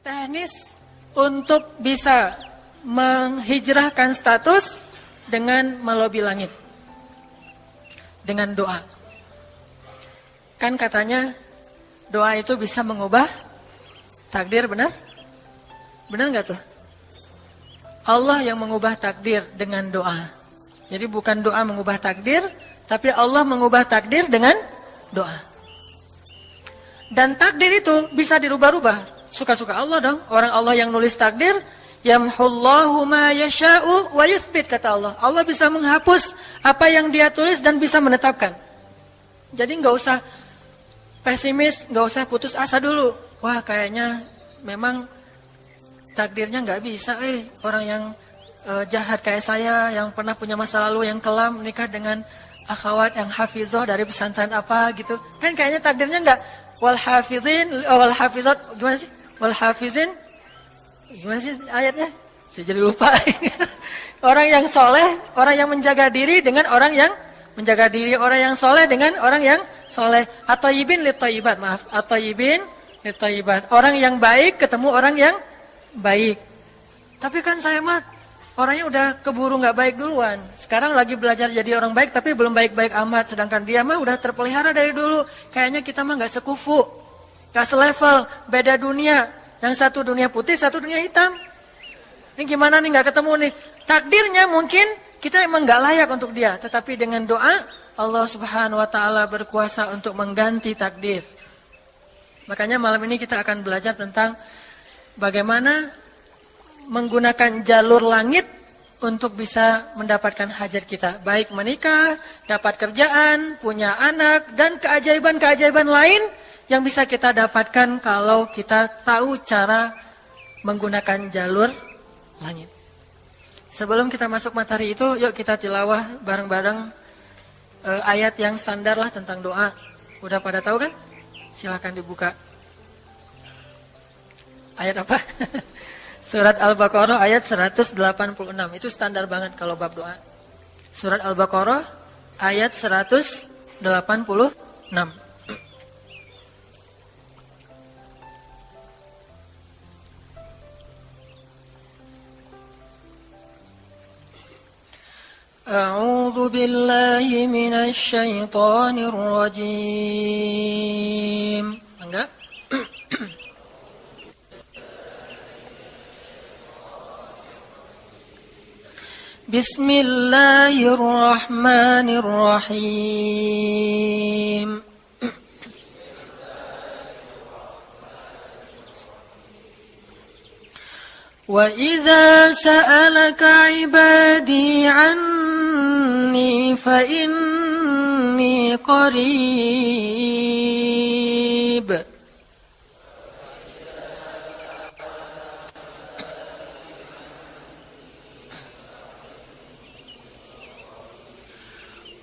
Teknis untuk bisa menghijrahkan status dengan melobi langit. Dengan doa. Kan katanya doa itu bisa mengubah takdir, benar? Benar nggak tuh? Allah yang mengubah takdir dengan doa. Jadi bukan doa mengubah takdir, tapi Allah mengubah takdir dengan doa. Dan takdir itu bisa dirubah-rubah. Suka-suka Allah dong. Orang Allah yang nulis takdir, yamhullahu ma yasha'u wa yuthbit, kata Allah. Allah bisa menghapus apa yang Dia tulis dan bisa menetapkan. Jadi nggak usah pesimis, nggak usah putus asa dulu. Wah, kayaknya memang takdirnya nggak bisa. Orang yang jahat kayak saya, yang pernah punya masa lalu yang kelam, nikah dengan akhwat yang hafizoh dari pesantren apa gitu. Kan kayaknya takdirnya nggak. Wal hafizin, wal hafizat, gimana sih? Wal hafizin, gimana sih ayatnya? Saya jadi lupa. Orang yang soleh, orang yang menjaga diri dengan orang yang menjaga diri, orang yang soleh dengan orang yang soleh. At-thayyibin lit-thayyibat, maaf. At-thayyibin lit-thayyibat. Orang yang baik ketemu orang yang baik. Tapi kan saya mah orangnya udah keburu nggak baik duluan. Sekarang lagi belajar jadi orang baik, tapi belum baik-baik amat. Sedangkan dia mah udah terpelihara dari dulu. Kayaknya kita mah nggak sekufu, nggak selevel, beda dunia. Yang satu dunia putih, satu dunia hitam. Ini gimana nih nggak ketemu nih? Takdirnya mungkin kita emang nggak layak untuk dia, tetapi dengan doa Allah Subhanahu Wa Taala berkuasa untuk mengganti takdir. Makanya malam ini kita akan belajar tentang bagaimana menggunakan jalur langit untuk bisa mendapatkan hajat kita. Baik menikah, dapat kerjaan, punya anak, dan keajaiban-keajaiban lain yang bisa kita dapatkan kalau kita tahu cara menggunakan jalur langit. Sebelum kita masuk materi itu, yuk kita tilawah bareng-bareng ayat yang standar lah tentang doa. Udah pada tahu kan? Silakan dibuka. Ayat apa? Surat Al-Baqarah ayat 186. Itu standar banget kalau bab doa. Surat Al-Baqarah ayat 186. A'udzu billahi minasy syaithanir rajim. Enggak? Bismillahirrahmanirrahim. Wa idza sa'alaka 'ibadi 'anni fa inni qarib.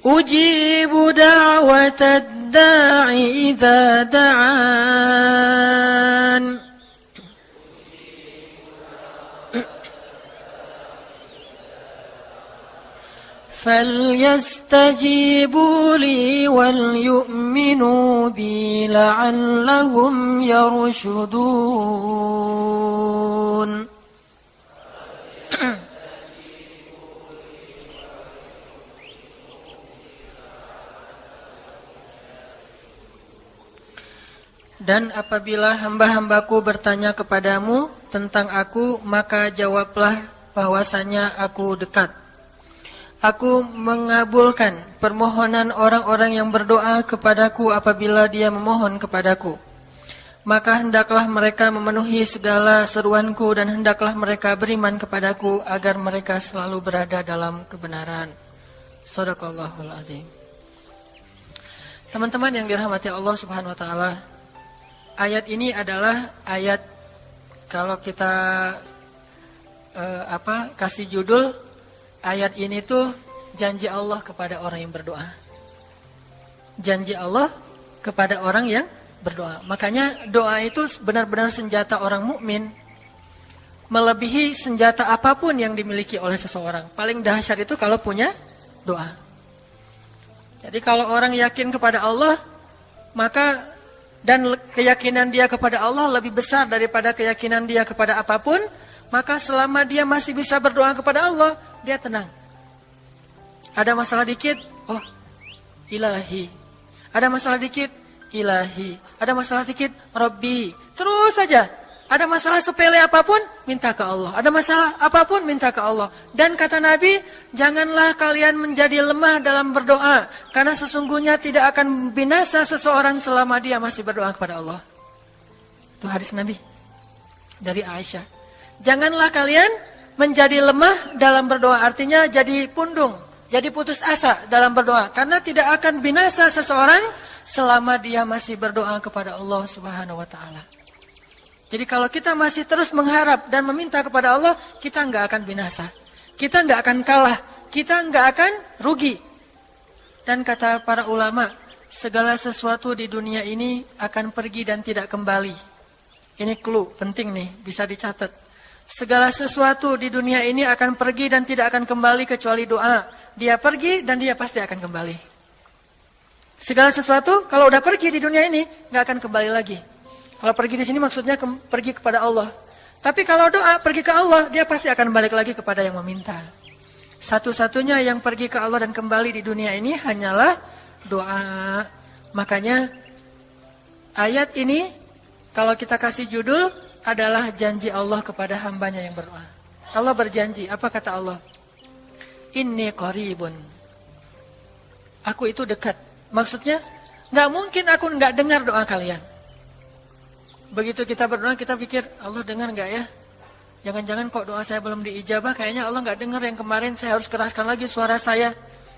Ujibu da'watad da'i idza da'an. فَلْيَسْتَجِيبُوا لِي وَلْيُؤْمِنُوا بِي لَعَلَّهُمْ يَرْشُدُونَ. Dan apabila hamba-hambaku bertanya kepadamu tentang aku, maka jawablah bahwasanya aku dekat. Aku mengabulkan permohonan orang-orang yang berdoa kepadaku apabila dia memohon kepadaku. Maka hendaklah mereka memenuhi segala seruanku dan hendaklah mereka beriman kepadaku agar mereka selalu berada dalam kebenaran. Shadaqallahul azim. Teman-teman yang dirahmati Allah Subhanahu wa taala, ayat ini adalah ayat kalau kita kasih judul, ayat ini tuh janji Allah kepada orang yang berdoa. Janji Allah kepada orang yang berdoa. Makanya doa itu benar-benar senjata orang mukmin, melebihi senjata apapun yang dimiliki oleh seseorang. Paling dahsyat itu kalau punya doa. Jadi kalau orang yakin kepada Allah, maka dan keyakinan dia kepada Allah lebih besar daripada keyakinan dia kepada apapun, maka selama dia masih bisa berdoa kepada Allah, dia tenang. Ada masalah dikit, oh ilahi. Ada masalah dikit, ilahi. Ada masalah dikit, Rabbi. Terus saja. Ada masalah sepele apapun, minta ke Allah. Ada masalah apapun, minta ke Allah. Dan kata Nabi, janganlah kalian menjadi lemah dalam berdoa. Karena sesungguhnya tidak akan binasa seseorang selama dia masih berdoa kepada Allah. Itu hadis Nabi dari Aisyah. Janganlah kalian menjadi lemah dalam berdoa. Artinya jadi pundung, jadi putus asa dalam berdoa. Karena tidak akan binasa seseorang selama dia masih berdoa kepada Allah Subhanahu wa ta'ala. Jadi kalau kita masih terus mengharap dan meminta kepada Allah, kita nggak akan binasa. Kita nggak akan kalah. Kita nggak akan rugi. Dan kata para ulama, segala sesuatu di dunia ini akan pergi dan tidak kembali. Ini clue penting nih, bisa dicatat. Segala sesuatu di dunia ini akan pergi dan tidak akan kembali kecuali doa. Dia pergi dan dia pasti akan kembali. Segala sesuatu kalau udah pergi di dunia ini, nggak akan kembali lagi. Kalau pergi di sini maksudnya pergi kepada Allah. Tapi kalau doa pergi ke Allah, dia pasti akan balik lagi kepada yang meminta. Satu-satunya yang pergi ke Allah dan kembali di dunia ini hanyalah doa. Makanya ayat ini kalau kita kasih judul adalah janji Allah kepada hambanya yang berdoa. Allah berjanji, apa kata Allah? Inni qaribun. Aku itu dekat. Maksudnya nggak mungkin aku nggak dengar doa kalian. Begitu kita berdoa, kita pikir, Allah dengar nggak ya? Jangan-jangan kok doa saya belum diijabah, kayaknya Allah nggak dengar yang kemarin, saya harus keraskan lagi suara saya.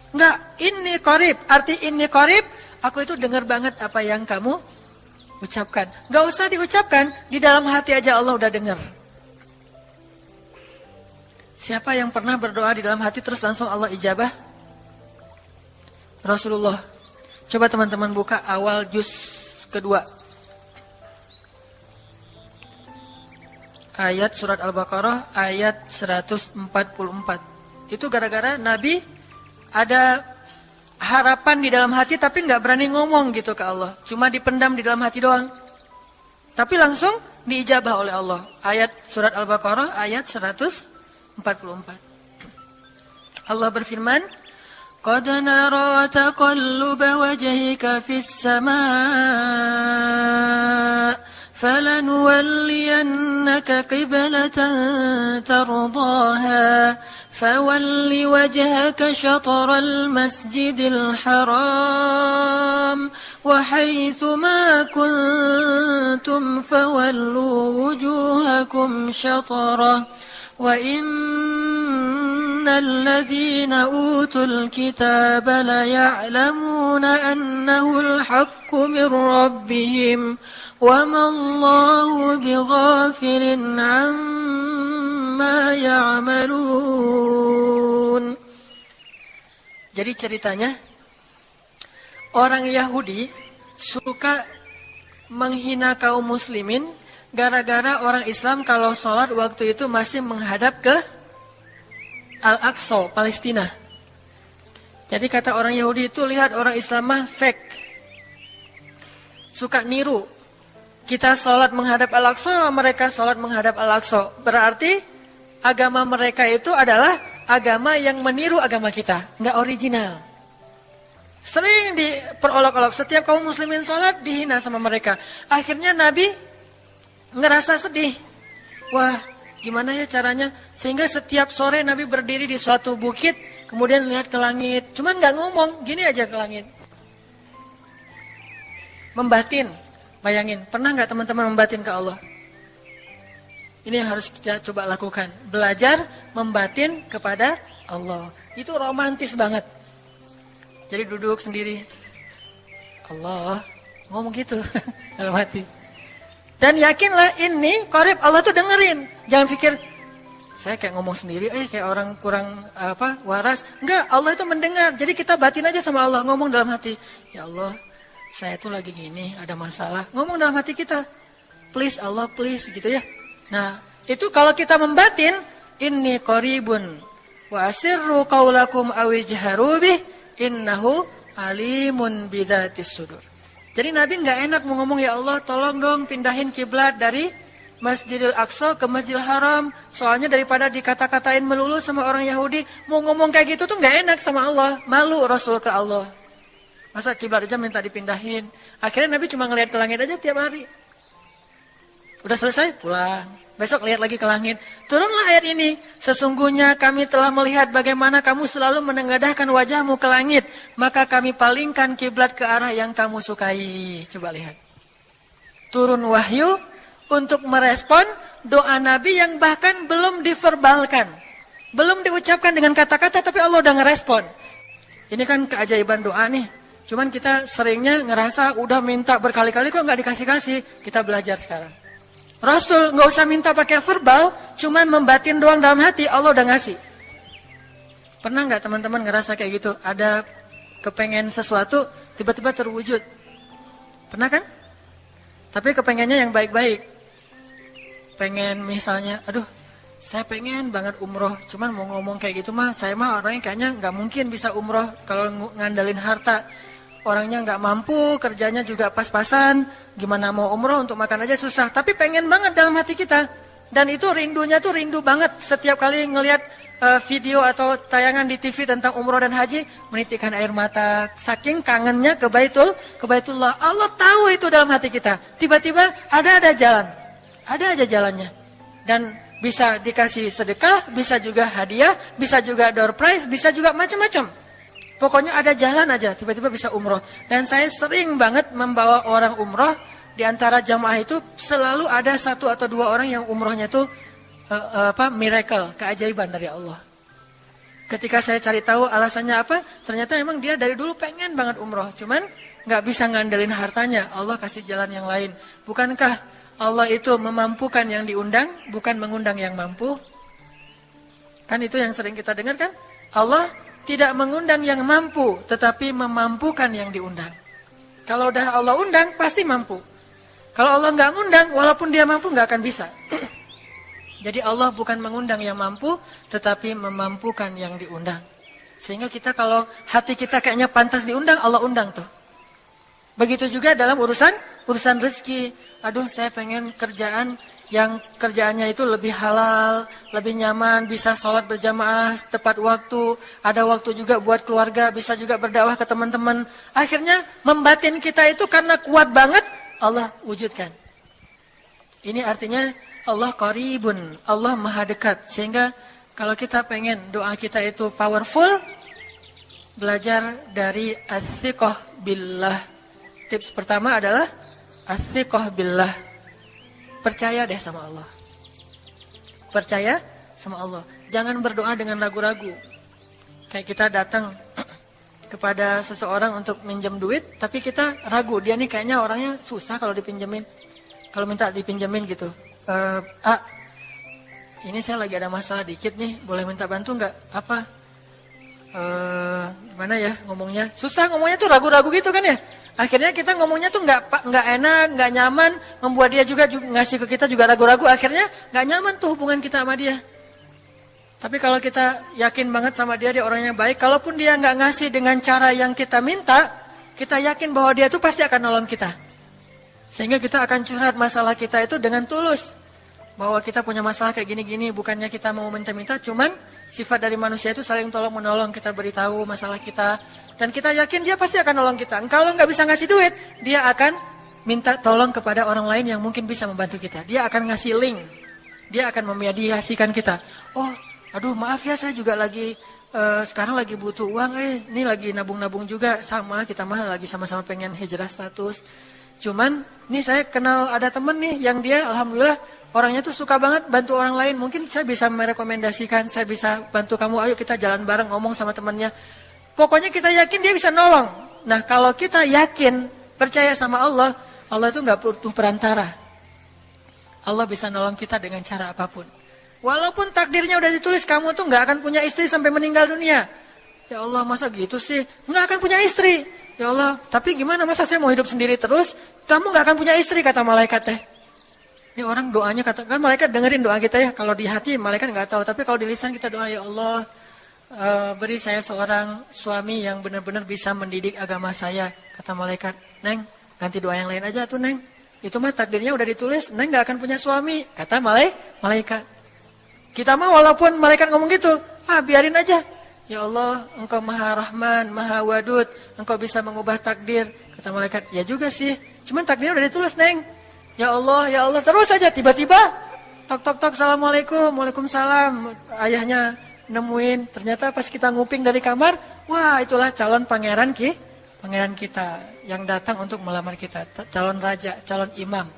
Nggak, ini qarib. Arti ini qarib, aku itu dengar banget apa yang kamu ucapkan. Nggak usah diucapkan, di dalam hati aja Allah udah dengar. Siapa yang pernah berdoa di dalam hati terus langsung Allah ijabah? Rasulullah. Coba teman-teman buka awal juz kedua. Ayat surat Al-Baqarah ayat 144. Itu gara-gara Nabi ada harapan di dalam hati tapi nggak berani ngomong gitu ke Allah. Cuma dipendam di dalam hati doang. Tapi langsung diijabah oleh Allah. Ayat surat Al-Baqarah ayat 144. Allah berfirman, "Qad nara taqalluba wajhika fis samaa." فَلَنُوَلِّيَنَّكَ قِبْلَةً تَرْضَاهَا فَوَلِّ وَجْهَكَ شَطْرَ الْمَسْجِدِ الْحَرَامِ وَحَيْثُ مَا كُنْتُمْ فَوَلُّوا وُجُوهَكُمْ شَطْرَهُ وَإِنَّ الَّذِينَ أُوتُوا الْكِتَابَ لَيَعْلَمُونَ أَنَّهُ الْحَقُّ مِنْ رَبِّهِمْ وَمَا اللَّهُ بِغَافِلٍ عَمَّا يَعْمَلُونَ. Jadi ceritanya, orang Yahudi suka menghina kaum muslimin gara-gara orang Islam kalau sholat waktu itu masih menghadap ke Al-Aqsa, Palestina. Jadi kata orang Yahudi itu, lihat orang Islam mah fake. Suka niru. Kita sholat menghadap Al-Aqsa, mereka sholat menghadap Al-Aqsa. Berarti agama mereka itu adalah agama yang meniru agama kita, nggak original. Sering diperolok-olok, setiap kaum muslimin sholat dihina sama mereka. Akhirnya Nabi ngerasa sedih. Wah, gimana ya caranya? Sehingga setiap sore Nabi berdiri di suatu bukit, kemudian lihat ke langit. Cuman nggak ngomong, gini aja ke langit. Membatin. Bayangin, pernah nggak teman-teman membatin ke Allah? Ini yang harus kita coba lakukan. Belajar membatin kepada Allah. Itu romantis banget. Jadi duduk sendiri. Allah, ngomong gitu dalam hati. Dan yakinlah ini qarib, Allah tuh dengerin. Jangan pikir saya kayak ngomong sendiri, kayak orang kurang waras. Enggak, Allah itu mendengar. Jadi kita batin aja sama Allah, ngomong dalam hati. Ya Allah, saya tuh lagi gini, ada masalah. Ngomong dalam hati kita. Please Allah, please gitu ya. Nah, itu kalau kita membatin, inni qaribun wa asirru qaulakum aw ijharu bih innahu alimun bidzatis sudur. Jadi Nabi nggak enak mau ngomong, ya Allah tolong dong pindahin kiblat dari Masjidil Aqsa ke Masjidil Haram. Soalnya daripada dikata-katain melulu sama orang Yahudi, mau ngomong kayak gitu tuh nggak enak sama Allah. Malu Rasul ke Allah. Masa kiblat aja minta dipindahin. Akhirnya Nabi cuma ngelihat ke langit aja tiap hari. Udah selesai, pulang. Besok lihat lagi ke langit. Turunlah ayat ini. Sesungguhnya kami telah melihat bagaimana kamu selalu menengadahkan wajahmu ke langit. Maka kami palingkan kiblat ke arah yang kamu sukai. Coba lihat. Turun wahyu untuk merespon doa Nabi yang bahkan belum diverbalkan. Belum diucapkan dengan kata-kata, tapi Allah udah ngerespon. Ini kan keajaiban doa nih. Cuman kita seringnya ngerasa udah minta berkali-kali kok nggak dikasih-kasih. Kita belajar sekarang. Rasul nggak usah minta pakai verbal, cuman membatin doang dalam hati, Allah udah ngasih. Pernah nggak teman-teman ngerasa kayak gitu? Ada kepengen sesuatu, tiba-tiba terwujud. Pernah kan? Tapi kepengennya yang baik-baik. Pengen misalnya, aduh, saya pengen banget umroh, cuman mau ngomong kayak gitu mah, saya mah orangnya kayaknya nggak mungkin bisa umroh kalau ngandalin harta. Orangnya nggak mampu, kerjanya juga pas-pasan, gimana mau umroh untuk makan aja susah. Tapi pengen banget dalam hati kita. Dan itu rindunya tuh rindu banget. Setiap kali ngelihat video atau tayangan di TV tentang umroh dan haji, menitikkan air mata. Saking kangennya ke Baitullah. Allah tahu itu dalam hati kita. Tiba-tiba ada jalan. Ada aja jalannya. Dan bisa dikasih sedekah, bisa juga hadiah, bisa juga door prize, bisa juga macam-macam. Pokoknya ada jalan aja, tiba-tiba bisa umroh. Dan saya sering banget membawa orang umroh. Di antara jamaah itu selalu ada 1 atau 2 orang yang umrohnya itu miracle, keajaiban dari Allah. Ketika saya cari tahu alasannya apa, ternyata emang dia dari dulu pengen banget umroh. Cuman nggak bisa ngandelin hartanya, Allah kasih jalan yang lain. Bukankah Allah itu memampukan yang diundang, bukan mengundang yang mampu? Kan itu yang sering kita dengar kan? Allah tidak mengundang yang mampu, tetapi memampukan yang diundang. Kalau udah Allah undang, pasti mampu. Kalau Allah nggak ngundang, walaupun dia mampu, nggak akan bisa. Jadi Allah bukan mengundang yang mampu, tetapi memampukan yang diundang. Sehingga kita kalau hati kita kayaknya pantas diundang, Allah undang tuh. Begitu juga dalam urusan rezeki. Aduh, saya pengen kerjaan yang kerjaannya itu lebih halal, lebih nyaman, bisa sholat berjamaah tepat waktu, ada waktu juga buat keluarga, bisa juga berdakwah ke teman-teman. Akhirnya membatin kita itu karena kuat banget, Allah wujudkan. Ini artinya Allah qaribun, Allah maha dekat. Sehingga kalau kita pengen doa kita itu powerful, belajar dari as-siqah billah. Tips pertama adalah as-siqah billah. Percaya deh sama Allah. Percaya sama Allah. Jangan berdoa dengan ragu-ragu. Kayak kita datang kepada seseorang untuk minjem duit, tapi kita ragu. Dia nih kayaknya orangnya susah kalau dipinjemin. Kalau minta dipinjemin gitu. Ini saya lagi ada masalah dikit nih. Boleh minta bantu nggak? Apa? Gimana ya ngomongnya? Susah ngomongnya tuh ragu-ragu gitu kan ya. Akhirnya kita ngomongnya tuh nggak enak, nggak nyaman, membuat dia juga ngasih ke kita juga ragu-ragu. Akhirnya nggak nyaman tuh hubungan kita sama dia. Tapi kalau kita yakin banget sama dia orangnya baik, kalaupun dia nggak ngasih dengan cara yang kita minta, kita yakin bahwa dia tuh pasti akan nolong kita. Sehingga kita akan curhat masalah kita itu dengan tulus. Bahwa kita punya masalah kayak gini-gini, bukannya kita mau minta-minta, cuman sifat dari manusia itu saling tolong-menolong, kita beritahu masalah kita. Dan kita yakin dia pasti akan nolong kita. Kalau nggak bisa ngasih duit, dia akan minta tolong kepada orang lain yang mungkin bisa membantu kita. Dia akan ngasih link. Dia akan memediasikan kita. Oh, aduh maaf ya saya juga lagi sekarang lagi butuh uang. Ini lagi nabung-nabung juga sama. Kita mah lagi sama-sama pengen hijrah status. Cuman nih saya kenal ada temen nih yang dia alhamdulillah orangnya tuh suka banget bantu orang lain. Mungkin saya bisa merekomendasikan, saya bisa bantu kamu. Ayo kita jalan bareng ngomong sama temennya. Pokoknya kita yakin dia bisa nolong. Nah kalau kita yakin, percaya sama Allah, Allah itu gak butuh perantara. Allah bisa nolong kita dengan cara apapun. Walaupun takdirnya udah ditulis, kamu tuh gak akan punya istri sampai meninggal dunia. Ya Allah masa gitu sih, gak akan punya istri. Ya Allah, tapi gimana masa saya mau hidup sendiri terus, kamu gak akan punya istri kata malaikat teh. Ini orang doanya katakan malaikat dengerin doa kita ya. Kalau di hati malaikat gak tahu, tapi kalau di lisan kita doa ya Allah. Beri saya seorang suami yang benar-benar bisa mendidik agama saya. Kata malaikat, Neng, ganti doa yang lain aja tuh Neng. Itu mah takdirnya udah ditulis, Neng gak akan punya suami. Kata malaikat. Kita mah walaupun malaikat ngomong gitu, biarin aja. Ya Allah, Engkau Maha Rahman, Maha Wadud, Engkau bisa mengubah takdir. Kata malaikat, ya juga sih. Cuman takdirnya udah ditulis, Neng. Ya Allah, terus aja. Tiba-tiba, tok, Assalamualaikum, Waalaikumsalam. Ayahnya nemuin, ternyata pas kita nguping dari kamar, wah itulah calon pangeran kita yang datang untuk melamar kita. Calon raja, calon imam.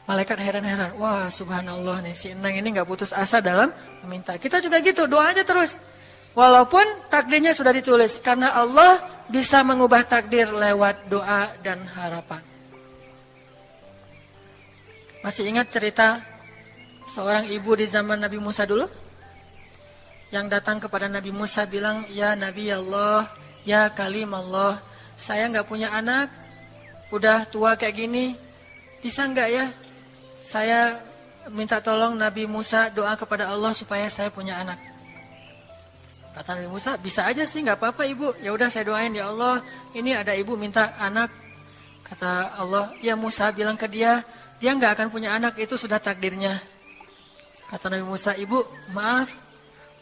Malaikat heran-heran, wah subhanallah nih, si Neng ini gak putus asa dalam meminta. Kita juga gitu, doa aja terus. Walaupun takdirnya sudah ditulis, karena Allah bisa mengubah takdir lewat doa dan harapan. Masih ingat cerita seorang ibu di zaman Nabi Musa dulu? Yang datang kepada Nabi Musa bilang, ya Nabi Allah, ya Kalim Allah, saya gak punya anak, udah tua kayak gini, bisa gak ya? Saya minta tolong Nabi Musa doa kepada Allah supaya saya punya anak. Kata Nabi Musa, bisa aja sih, nggak apa-apa ibu. Ya udah saya doain, ya Allah, ini ada ibu minta anak. Kata Allah, ya Musa bilang ke dia nggak akan punya anak, itu sudah takdirnya. Kata Nabi Musa, ibu maaf,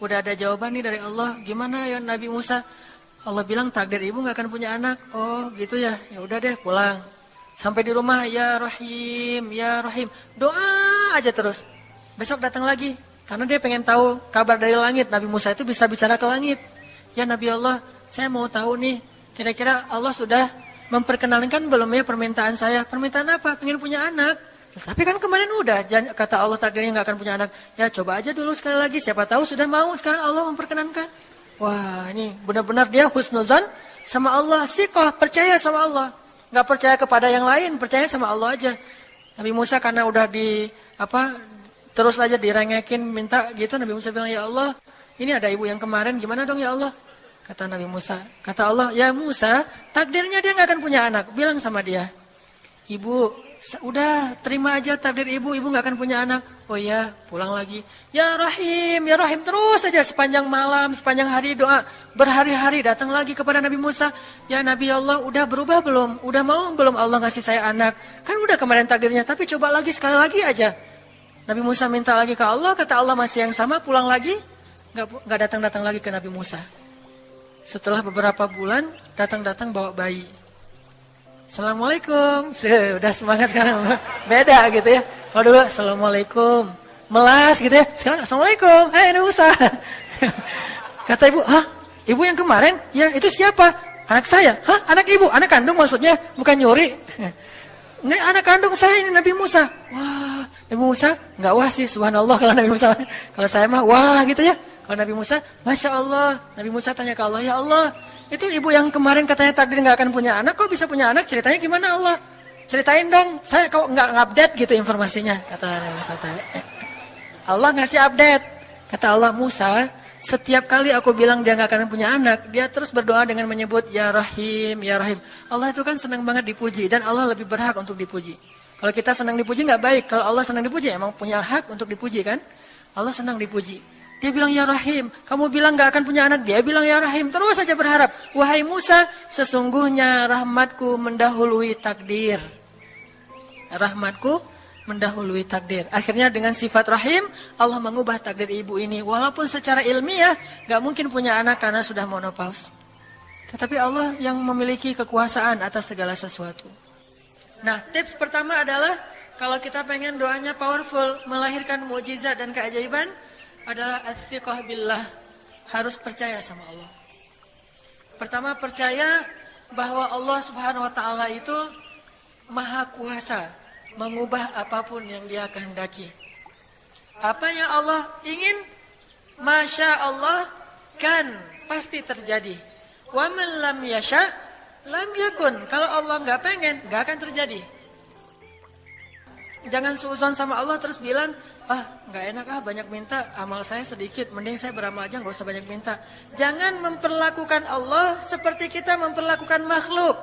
udah ada jawaban nih dari Allah. Gimana ya Nabi Musa? Allah bilang takdir ibu nggak akan punya anak. Oh gitu ya, ya udah deh pulang. Sampai di rumah, ya Rahim, doa aja terus. Besok datang lagi, karena dia pengen tahu kabar dari langit. Nabi Musa itu bisa bicara ke langit. Ya Nabi Allah, saya mau tahu nih, kira-kira Allah sudah memperkenalkan belum ya permintaan saya? Permintaan apa? Pengen punya anak. Tapi kan kemarin udah, kata Allah takdirnya nggak akan punya anak. Ya coba aja dulu sekali lagi, siapa tahu sudah mau, sekarang Allah memperkenankan. Wah ini benar-benar dia husnuzan sama Allah, siqah, percaya sama Allah. Gak percaya kepada yang lain, percaya sama Allah aja. Nabi Musa karena udah terus aja direngekin minta gitu, Nabi Musa bilang, ya Allah, ini ada ibu yang kemarin, gimana dong ya Allah? Kata Nabi Musa, kata Allah, ya Musa, takdirnya dia gak akan punya anak. Bilang sama dia, ibu, udah terima aja takdir ibu gak akan punya anak. Oh iya, pulang lagi. Ya Rahim, terus aja sepanjang malam, sepanjang hari doa. Berhari-hari datang lagi kepada Nabi Musa. Ya Nabi Allah, udah berubah belum? Udah mau belum Allah ngasih saya anak? Kan udah kemarin takdirnya, tapi coba lagi sekali lagi aja. Nabi Musa minta lagi ke Allah, kata Allah masih yang sama, pulang lagi. Gak datang-datang lagi ke Nabi Musa. Setelah beberapa bulan, datang-datang bawa bayi. Assalamualaikum, sudah semangat sekarang, beda gitu ya. Kalau dulu Assalamualaikum, melas gitu ya. Sekarang Assalamualaikum, Nabi Musa. Kata ibu, ibu yang kemarin? Ya itu siapa? Anak saya. Anak ibu? Anak kandung maksudnya, bukan nyuri. Ini anak kandung saya ini Nabi Musa. Wah, Nabi Musa nggak wah sih, subhanallah kalau Nabi Musa. Kalau saya mah wah gitu ya. Kalau Nabi Musa, Masya Allah. Nabi Musa tanya ke Allah, ya Allah, itu ibu yang kemarin katanya takdir nggak akan punya anak, kok bisa punya anak? Ceritanya gimana Allah? Ceritain dong, saya kok nggak update gitu informasinya, kata Nabi Musa. Allah ngasih update. Kata Allah, Musa, setiap kali aku bilang dia nggak akan punya anak, dia terus berdoa dengan menyebut Ya Rahim, Ya Rahim. Allah itu kan senang banget dipuji, dan Allah lebih berhak untuk dipuji. Kalau kita senang dipuji nggak baik, kalau Allah senang dipuji, emang punya hak untuk dipuji kan? Allah senang dipuji. Dia bilang Ya Rahim, kamu bilang gak akan punya anak, dia bilang Ya Rahim, terus saja berharap. Wahai Musa, sesungguhnya rahmatku mendahului takdir. Rahmatku mendahului takdir. Akhirnya dengan sifat Rahim, Allah mengubah takdir ibu ini. Walaupun secara ilmiah gak mungkin punya anak karena sudah menopause. Tetapi Allah yang memiliki kekuasaan atas segala sesuatu. Nah, tips pertama adalah kalau kita pengen doanya powerful, melahirkan mukjizat dan keajaiban, adalah as-siqah billah, harus percaya sama Allah. Pertama, percaya bahwa Allah Subhanahu wa taala itu Maha Kuasa mengubah apapun yang Dia kehendaki. Apa yang Allah ingin, Masya Allah kan pasti terjadi. Wa man lam yasha lam yakun. Kalau Allah nggak pengen, nggak akan terjadi. Jangan suuzon sama Allah terus bilang, nggak enak banyak minta, amal saya sedikit, mending saya beramal aja nggak usah banyak minta. Jangan memperlakukan Allah seperti kita memperlakukan makhluk.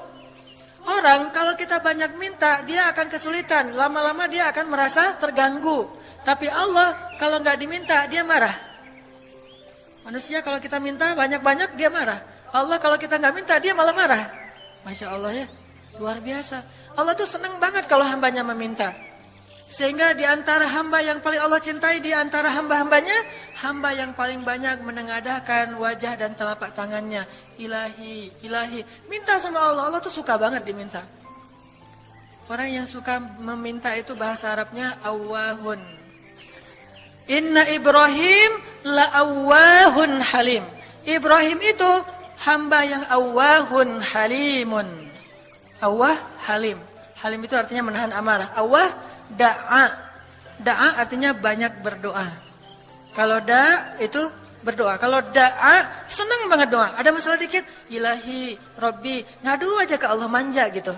Orang kalau kita banyak minta, dia akan kesulitan, lama-lama dia akan merasa terganggu. Tapi Allah kalau nggak diminta, dia marah. Manusia kalau kita minta banyak-banyak, dia marah. Allah kalau kita nggak minta, dia malah marah. Masya Allah ya. Luar biasa. Allah tuh senang banget kalau hambanya meminta. Sehingga di antara hamba yang paling Allah cintai, di antara hamba-hambanya, hamba yang paling banyak menengadahkan wajah dan telapak tangannya. Ilahi, ilahi. Minta sama Allah. Allah tuh suka banget diminta. Orang yang suka meminta itu bahasa Arabnya awwahun. Inna Ibrahim la'awwahun halim. Ibrahim itu hamba yang awwahun halimun. Awwah halim. Halim itu artinya menahan amarah. Awwah da'a. Da'a artinya banyak berdoa. Kalau da itu berdoa. Kalau da'a senang banget doa. Ada masalah dikit, ilahi, Rabbi, ngadu aja ke Allah, manja gitu.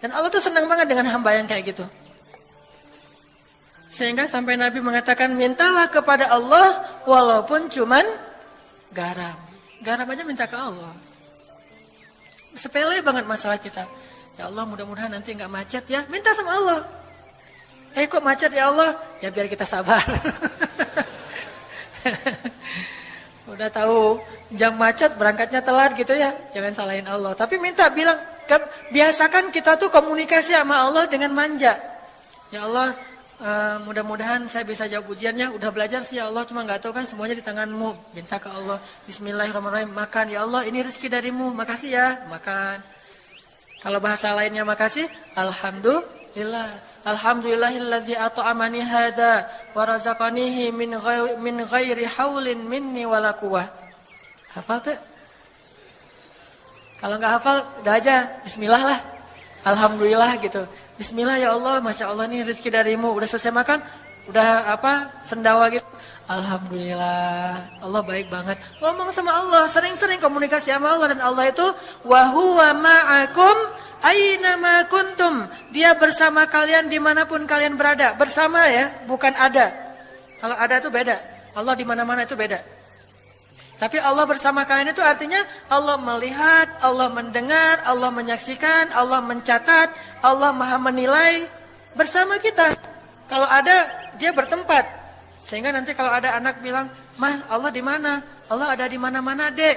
Dan Allah tuh senang banget dengan hamba yang kayak gitu. Sehingga sampai Nabi mengatakan, mintalah kepada Allah walaupun cuman garam. Garam aja minta ke Allah. Sepele banget masalah kita. Ya Allah, mudah-mudahan nanti nggak macet ya. Minta sama Allah. Kok macet ya Allah? Ya biar kita sabar. Udah tahu jam macet berangkatnya telat gitu ya. Jangan salahin Allah. Tapi minta, bilang, biasakan kita tuh komunikasi sama Allah dengan manja. Ya Allah, mudah-mudahan saya bisa jawab ujiannya. Udah belajar sih ya Allah, cuma nggak tahu kan semuanya di tanganmu. Minta ke Allah. Bismillahirrahmanirrahim. Makan ya Allah, ini rezeki darimu. Makasih ya, makan. Kalau bahasa lainnya makasih, alhamdulillah. Alhamdulillahilladzi at'amani hadza wa razaqanihi min ghairi haulin minni wala quwwah. Hafal tuh? Kalau nggak hafal, udah aja bismillah lah. Alhamdulillah gitu. Bismillah ya Allah, Masya Allah ini rezeki darimu. Udah selesai makan, udah sendawa gitu. Alhamdulillah, Allah baik banget. Ngomong sama Allah, sering-sering komunikasi sama Allah. Dan Allah itu wa huwa ma'akum aina ma kuntum. Dia bersama kalian dimanapun kalian berada. Bersama ya, bukan ada. Kalau ada itu beda. Allah di mana-mana itu beda. Tapi Allah bersama kalian itu artinya Allah melihat, Allah mendengar, Allah menyaksikan, Allah mencatat, Allah maha menilai bersama kita. Kalau ada, dia bertempat. Sehingga nanti kalau ada anak bilang, "Mah, Allah di mana?" Allah ada di mana-mana, Dek.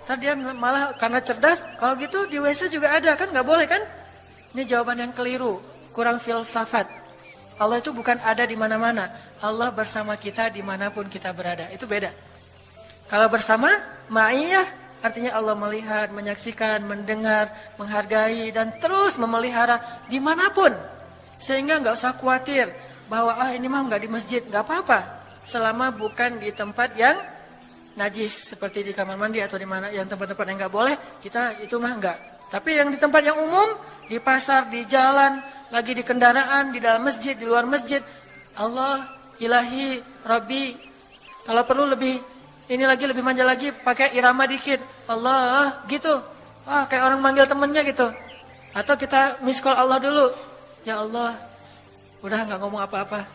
Tadi dia malah karena cerdas, kalau gitu di WC juga ada, kan nggak boleh kan? Ini jawaban yang keliru, kurang filsafat. Allah itu bukan ada di mana-mana. Allah bersama kita dimanapun kita berada. Itu beda. Kalau bersama, ma'iyah, artinya Allah melihat, menyaksikan, mendengar, menghargai, dan terus memelihara dimanapun. Sehingga nggak usah khawatir bahwa ini mah nggak di masjid, nggak apa-apa. Selama bukan di tempat yang najis, seperti di kamar mandi atau di mana yang tempat-tempat yang nggak boleh, kita itu mah nggak. Tapi yang di tempat yang umum, di pasar, di jalan, lagi di kendaraan, di dalam masjid, di luar masjid, Allah, ilahi, Rabbi. Kalau perlu lebih manja lagi, pakai irama dikit. Allah, gitu. Kayak orang manggil temennya gitu. Atau kita miss call Allah dulu. Ya Allah, udah nggak ngomong apa-apa.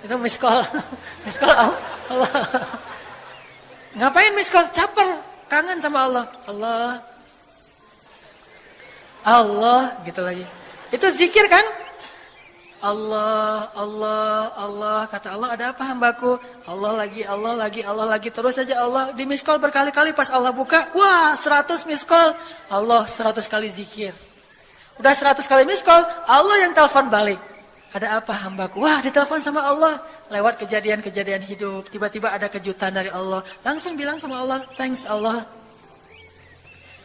Itu miss call. Miss call Allah. Ngapain miss call? Caper. Kangen sama Allah. Allah, gitu lagi. Itu zikir kan? Allah, Allah, Allah. Kata Allah, ada apa hambaku? Allah lagi. Terus saja Allah di miss call berkali-kali. Pas Allah buka, wah 100 miss call. Allah 100 kali zikir. Udah 100 kali miss call, Allah yang telepon balik. Ada apa hambaku? Wah, ditelepon sama Allah. Lewat kejadian-kejadian hidup. Tiba-tiba ada kejutan dari Allah. Langsung bilang sama Allah, thanks Allah.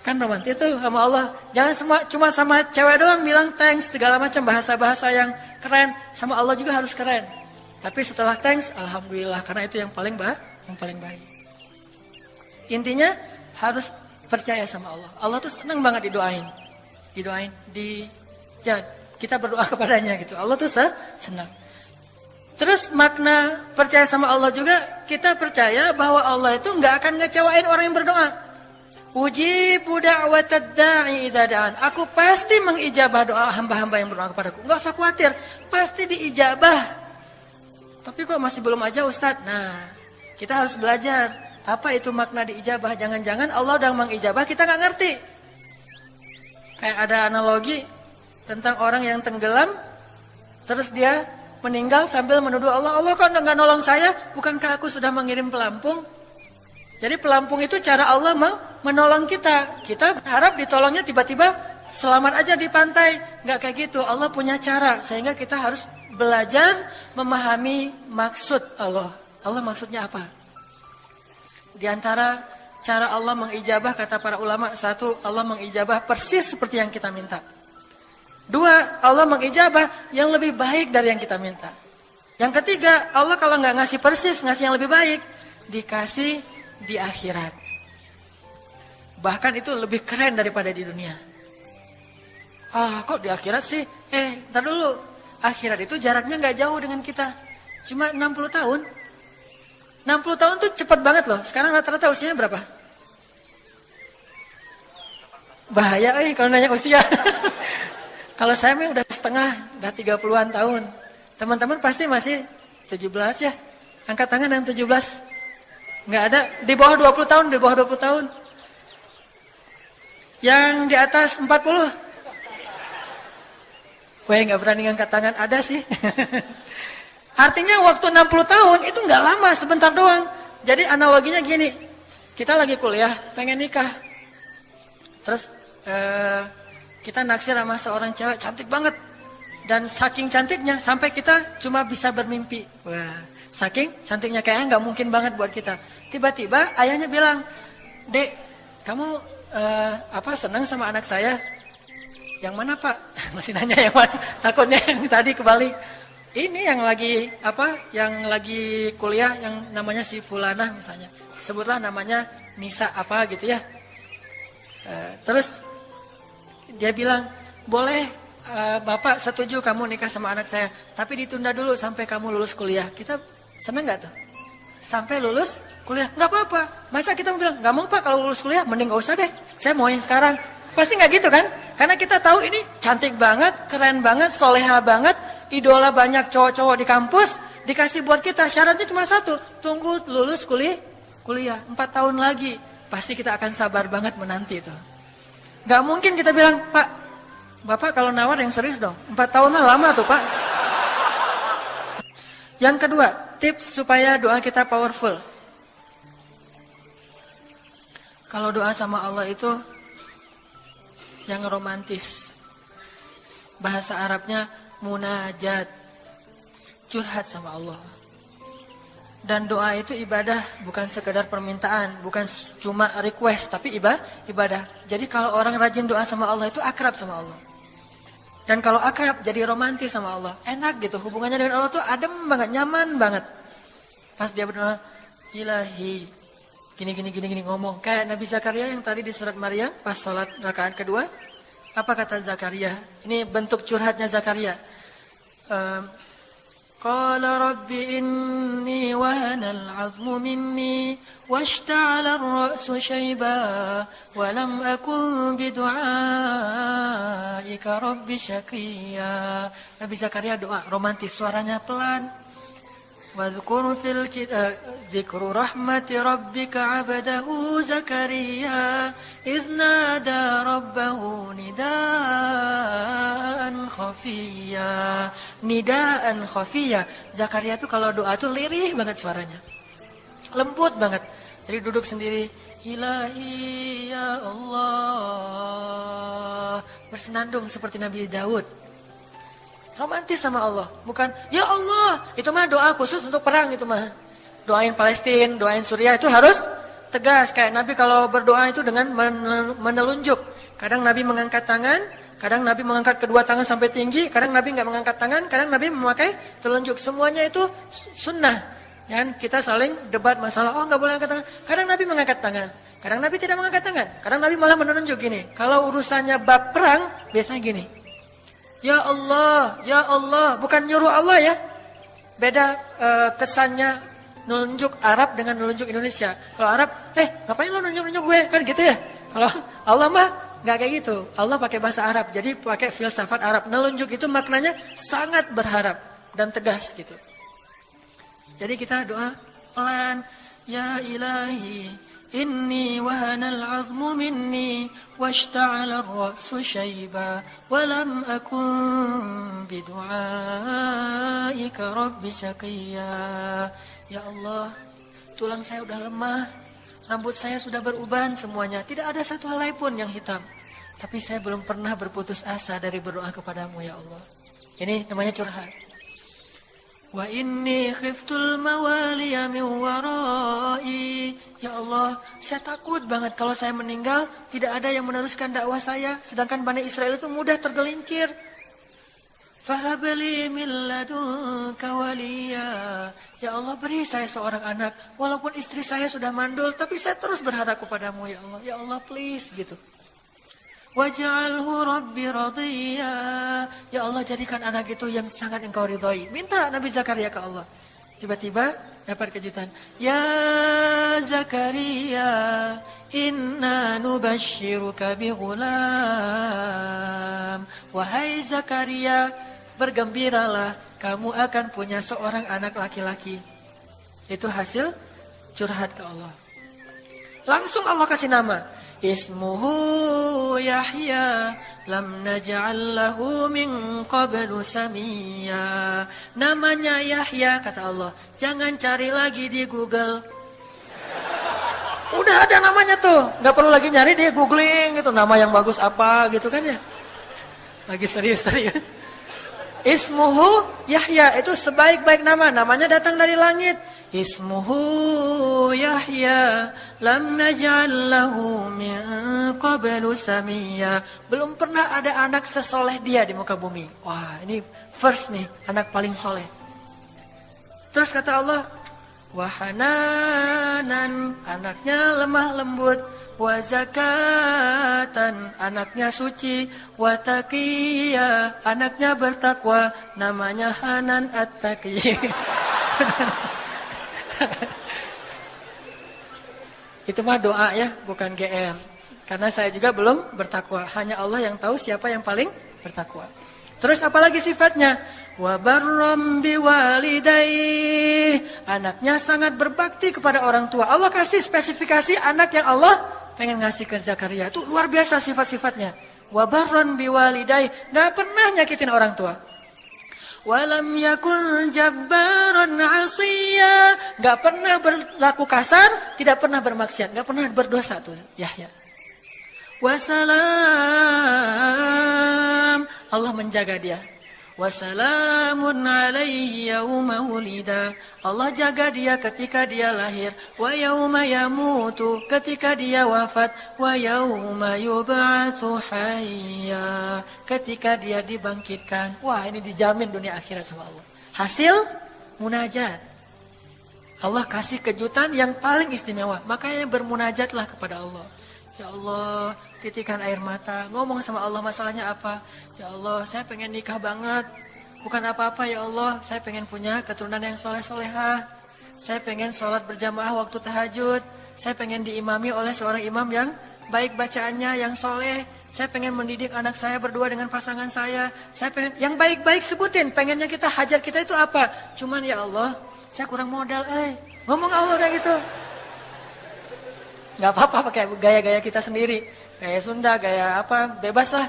Kan romantis tuh sama Allah. Jangan cuma sama cewek doang bilang thanks, segala macam bahasa-bahasa yang keren. Sama Allah juga harus keren. Tapi setelah thanks, alhamdulillah, karena itu yang paling baik. Intinya harus percaya sama Allah. Allah tuh senang banget didoain, kita berdoa kepadanya gitu. Allah tuh senang. Terus makna percaya sama Allah juga, kita percaya bahwa Allah itu nggak akan ngecewain orang yang berdoa. Ujibu da'watad da'i idza da'an. Aku pasti mengijabah doa hamba-hamba yang berdoa kepadaku. Enggak usah khawatir, pasti diijabah. Tapi kok masih belum aja Ustadz? Nah, kita harus belajar apa itu makna diijabah. Jangan-jangan Allah udah mengijabah, kita nggak ngerti. Kayak ada analogi tentang orang yang tenggelam, terus dia meninggal sambil menuduh Allah. Allah kok nggak nolong saya? Bukankah aku sudah mengirim pelampung? Jadi pelampung itu cara Allah menolong kita. Kita berharap ditolongnya tiba-tiba selamat aja di pantai. Nggak kayak gitu. Allah punya cara. Sehingga kita harus belajar memahami maksud Allah. Allah maksudnya apa? Di antara cara Allah mengijabah, kata para ulama, satu, Allah mengijabah persis seperti yang kita minta. Dua, Allah mengijabah yang lebih baik dari yang kita minta. Yang ketiga, Allah kalau nggak ngasih persis, ngasih yang lebih baik, dikasih di akhirat. Bahkan itu lebih keren daripada di dunia. Kok di akhirat sih? Ntar dulu. Akhirat itu jaraknya nggak jauh dengan kita. Cuma 60 tahun. 60 tahun tuh cepat banget loh. Sekarang rata-rata usianya berapa? Bahaya kalau nanya usia. Kalau saya udah setengah, udah 30-an tahun. Teman-teman pasti masih 17 ya. Angkat tangan yang 17. Nggak ada. Di bawah 20 tahun, di bawah 20 tahun. Yang di atas 40. Wah, nggak berani ngangkat tangan. Ada sih. Artinya waktu 60 tahun itu nggak lama, sebentar doang. Jadi analoginya gini. Kita lagi kuliah, pengen nikah. Terus kita naksir sama seorang cewek cantik banget. Dan saking cantiknya sampai kita cuma bisa bermimpi. Wah, saking cantiknya kayaknya nggak mungkin banget buat kita. Tiba-tiba ayahnya bilang, "Dek, kamu senang sama anak saya?" "Yang mana, Pak?" Masih nanya yang mana. Takutnya yang tadi kebalik. Ini yang lagi kuliah yang namanya si Fulanah misalnya. Sebutlah namanya Nisa apa gitu ya. Terus dia bilang, "Boleh, Bapak setuju kamu nikah sama anak saya, tapi ditunda dulu sampai kamu lulus kuliah." Kita seneng gak tuh? Sampai lulus kuliah, nggak apa-apa. Masa kita mau bilang, "Nggak mau Pak, kalau lulus kuliah mending gak usah deh, saya mau yang sekarang." Pasti nggak gitu kan? Karena kita tahu ini cantik banget, keren banget, soleha banget, idola banyak cowok-cowok di kampus, dikasih buat kita. Syaratnya cuma satu, tunggu lulus kuliah 4 tahun lagi. Pasti kita akan sabar banget menanti itu. Gak mungkin kita bilang, "Pak, Bapak kalau nawar yang serius dong. 4 tahun mah lama tuh Pak." Yang kedua, tips supaya doa kita powerful. Kalau doa sama Allah itu yang romantis. Bahasa Arabnya munajat. Curhat sama Allah. Dan doa itu ibadah, bukan sekedar permintaan, bukan cuma request, tapi ibadah. Jadi kalau orang rajin doa sama Allah itu akrab sama Allah. Dan kalau akrab jadi romantis sama Allah, enak gitu. Hubungannya dengan Allah tuh adem banget, nyaman banget. Pas dia berdoa, "Ilahi," gini ngomong. Kayak Nabi Zakaria yang tadi di surat Maryam pas sholat rakaat kedua. Apa kata Zakaria? Ini bentuk curhatnya Zakaria. Qala rabbi inni wahanal azmu minni washta'ala ar-ra'su shayba wa lam akun bidu'aika rabbi syaqiyya. Nabi Zakaria doa romantis, suaranya pelan. Wadhkur fil kitab dzikru rahmati rabbika 'abdahu Zakaria idz nada rabbahu nidaan khafiyya. Nidaan khafiyya. Zakaria tuh kalau doa tuh lirih banget suaranya. Lembut banget. Jadi duduk sendiri, "Ilahi ya Allah." Bersenandung seperti Nabi Daud. Romantis sama Allah, bukan "Ya Allah." Itu mah doa khusus untuk perang itu mah. Doain Palestina, doain Suriah itu harus tegas. Kayak Nabi kalau berdoa itu dengan menelunjuk. Kadang Nabi mengangkat tangan, kadang Nabi mengangkat kedua tangan sampai tinggi, kadang Nabi nggak mengangkat tangan, kadang Nabi memakai telunjuk. Semuanya itu sunnah. Kan kita saling debat masalah, nggak boleh angkat tangan. Kadang Nabi mengangkat tangan, kadang Nabi tidak mengangkat tangan, kadang Nabi malah menunjuk gini. Kalau urusannya bab perang, biasanya gini. "Ya Allah, ya Allah." Bukan nyuruh Allah ya. Beda kesannya nunjuk Arab dengan nunjuk Indonesia. Kalau Arab, ngapain lo nunjuk gue? Kan gitu ya. Kalau Allah mah nggak kayak gitu. Allah pakai bahasa Arab. Jadi pakai filsafat Arab. Nunjuk itu maknanya sangat berharap dan tegas gitu. Jadi kita doa pelan. "Ya ilahi, inni wahanal azmu minni washta'ala ar-ra'su shayba wa lam akun bidu'aika rabbi syaqiyya." Ya Allah, tulang saya udah lemah, rambut saya sudah beruban semuanya, tidak ada satu helai pun yang hitam. Tapi saya belum pernah berputus asa dari berdoa kepadamu ya Allah. Ini namanya curhat. Wa inni khiftul mawaliya min warai. Ya Allah, saya takut banget kalau saya meninggal tidak ada yang meneruskan dakwah saya, sedangkan Bani Israel itu mudah tergelincir. Fahabli min ladunka waliya. Ya Allah, beri saya seorang anak walaupun istri saya sudah mandul, tapi saya terus berharap kepadamu ya Allah. Ya Allah, please gitu. Waj'alhu rabbi radhiya. Ya Allah, jadikan anak itu yang sangat engkau ridhoi. Minta Nabi Zakaria ke Allah. Tiba-tiba dapat kejutan. Ya Zakaria, inna nubashiruka bi ghulam. Wahai Zakaria, bergembiralah, kamu akan punya seorang anak laki-laki. Itu hasil curhat ke Allah. Langsung Allah kasih nama. Ismuhu Yahya lam naj'al lahu min qablu samiyya. Namanya Yahya, kata Allah. Jangan cari lagi di Google. Udah ada namanya tuh, nggak perlu lagi nyari di googling gitu, nama yang bagus apa gitu kan ya. Lagi serius-serius. Ismuhu Yahya, itu sebaik-baik nama, namanya datang dari langit. Ismuhu Yahya lam naj'al lahu min qablu samiyya. Belum pernah ada anak sesoleh dia di muka bumi. Wah, ini first nih, anak paling soleh. Terus kata Allah, wahananan, anaknya lemah lembut. Wa zakatan, anaknya suci. Wa taqiyya, anaknya bertakwa. Namanya Hanan At-Taqi. Itu mah doa ya, bukan GR. Karena saya juga belum bertakwa. Hanya Allah yang tahu siapa yang paling bertakwa. Terus apalagi sifatnya? Wa barram biwalidayhi, anaknya sangat berbakti kepada orang tua. Allah kasih spesifikasi anak yang Allah pengen ngasih ke Zakaria. Itu luar biasa sifat-sifatnya. Wa barran biwalidayhi, enggak pernah nyakitin orang tua. Walam yakun jabbaran 'asiyya, enggak pernah berlaku kasar, tidak pernah bermaksiat, enggak pernah berdosa tuh Yahya. Wassalam, Allah menjaga dia. Wassalamun alaihi yauma wulida, Allah jaga dia ketika dia lahir. Wa yauma yamutu, ketika dia wafat. Wa yauma yub'atsu hayya, ketika dia dibangkitkan. Wah, ini dijamin dunia akhirat sama Allah. Hasil munajat. Allah kasih kejutan yang paling istimewa. Makanya bermunajatlah kepada Allah. Ya Allah, titikan air mata, ngomong sama Allah masalahnya apa. Ya Allah, saya pengen nikah banget. Bukan apa-apa ya Allah, saya pengen punya keturunan yang soleh-solehah. Saya pengen sholat berjamaah waktu tahajud. Saya pengen diimami oleh seorang imam yang baik bacaannya, yang soleh. Saya pengen mendidik anak saya berdua dengan pasangan saya. Saya pengen, yang baik-baik sebutin, pengennya kita hajar kita itu apa. Cuman ya Allah, saya kurang modal, ngomong Allah kayak gitu. Gak apa-apa pakai gaya-gaya kita sendiri. Gaya Sunda, gaya apa, bebas lah.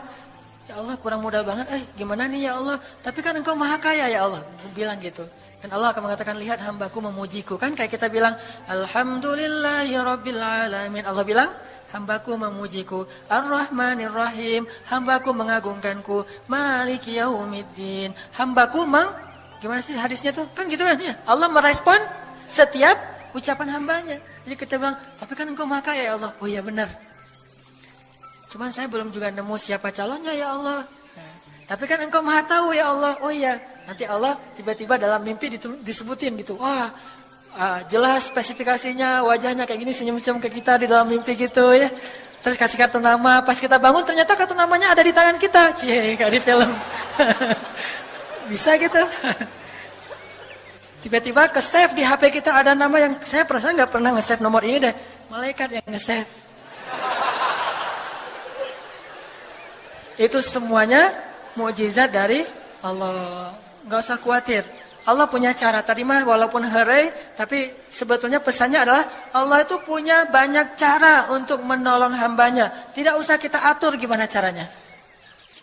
Ya Allah, kurang modal banget, gimana nih ya Allah. Tapi kan engkau maha kaya ya Allah, bilang gitu. Dan Allah akan mengatakan, lihat hambaku memujiku. Kan kayak kita bilang, Alhamdulillahi Rabbil Alamin. Allah bilang, hambaku memujiku. Ar-Rahmanir-Rahim, hambaku mengagungkanku. Maliki Yaumiddin, hambaku gimana sih hadisnya tuh? Kan gitu kan ya. Allah merespon setiap ucapan hambanya. Jadi kita bilang, tapi kan engkau maha kaya ya Allah. Oh iya benar. Cuman saya belum juga nemu siapa calonnya ya Allah. Nah, tapi kan engkau maha tahu ya Allah. Oh iya. Nanti Allah tiba-tiba dalam mimpi disebutin gitu. Wah, jelas spesifikasinya, wajahnya kayak gini, senyum-senyum ke kita di dalam mimpi gitu ya. Terus kasih kartu nama. Pas kita bangun ternyata kartu namanya ada di tangan kita. Cie, kayak di film. Bisa gitu. Tiba-tiba ke-save di HP kita ada nama yang saya perasaan nggak pernah nge-save nomor ini deh. Malaikat yang nge-save. Itu semuanya mukjizat dari Allah. Nggak usah khawatir. Allah punya cara. Tadi mah walaupun herai, tapi sebetulnya pesannya adalah Allah itu punya banyak cara untuk menolong hambanya. Tidak usah kita atur gimana caranya.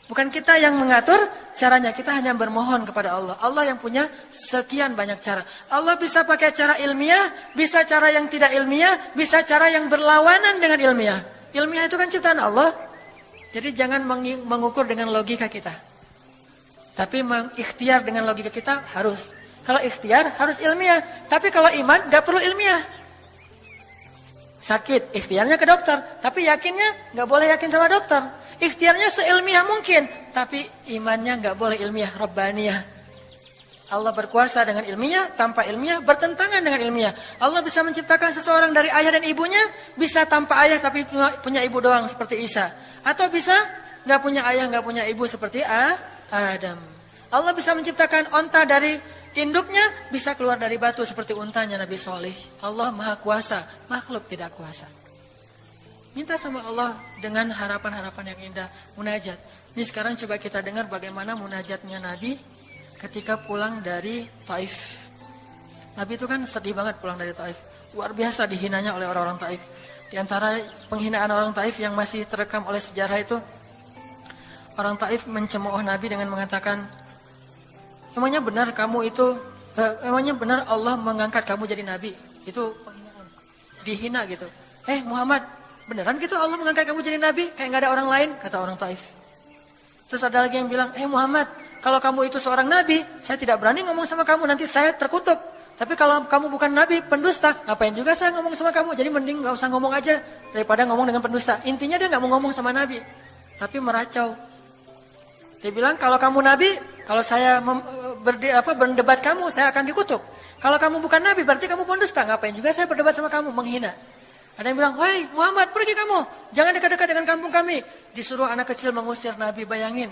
Bukan kita yang mengatur caranya, kita hanya bermohon kepada Allah. Allah yang punya sekian banyak cara. Allah bisa pakai cara ilmiah, bisa cara yang tidak ilmiah, bisa cara yang berlawanan dengan ilmiah. Ilmiah itu kan ciptaan Allah. Jadi jangan mengukur dengan logika kita. Tapi mengikhtiar dengan logika kita harus. Kalau ikhtiar harus ilmiah. Tapi kalau iman gak perlu ilmiah. Sakit, ikhtiarnya ke dokter. Tapi yakinnya gak boleh yakin sama dokter. Ikhtiarnya seilmiah mungkin. Tapi imannya gak boleh ilmiah, Rabbaniyah. Allah berkuasa dengan ilmiah, tanpa ilmiah, bertentangan dengan ilmiah. Allah bisa menciptakan seseorang dari ayah dan ibunya, bisa tanpa ayah tapi punya ibu doang seperti Isa. Atau bisa nggak punya ayah, nggak punya ibu seperti Adam. Allah bisa menciptakan onta dari induknya, bisa keluar dari batu seperti untanya Nabi Soleh. Allah maha kuasa, makhluk tidak kuasa. Minta sama Allah dengan harapan-harapan yang indah, munajat. Ini sekarang coba kita dengar bagaimana munajatnya Nabi ketika pulang dari Taif. Nabi itu kan sedih banget pulang dari Taif. Luar biasa dihinanya oleh orang-orang Taif. Di antara penghinaan orang Taif yang masih terekam oleh sejarah itu, orang Taif mencemooh Nabi dengan mengatakan, emangnya benar kamu itu, emangnya benar Allah mengangkat kamu jadi Nabi? Itu penghinaan. Dihina gitu. Muhammad, beneran gitu Allah mengangkat kamu jadi Nabi? Kayak gak ada orang lain, kata orang Taif. Terus ada lagi yang bilang, Muhammad, kalau kamu itu seorang nabi, saya tidak berani ngomong sama kamu, nanti saya terkutuk. Tapi kalau kamu bukan nabi, pendusta, ngapain juga saya ngomong sama kamu? Jadi mending gak usah ngomong aja, daripada ngomong dengan pendusta. Intinya dia gak mau ngomong sama nabi, tapi meracau. Dia bilang, kalau kamu nabi, kalau saya berdebat kamu, saya akan dikutuk. Kalau kamu bukan nabi, berarti kamu pendusta, ngapain juga saya berdebat sama kamu, menghina. Ada yang bilang, hei Muhammad, pergi kamu, jangan dekat-dekat dengan kampung kami. Disuruh anak kecil mengusir Nabi, bayangin.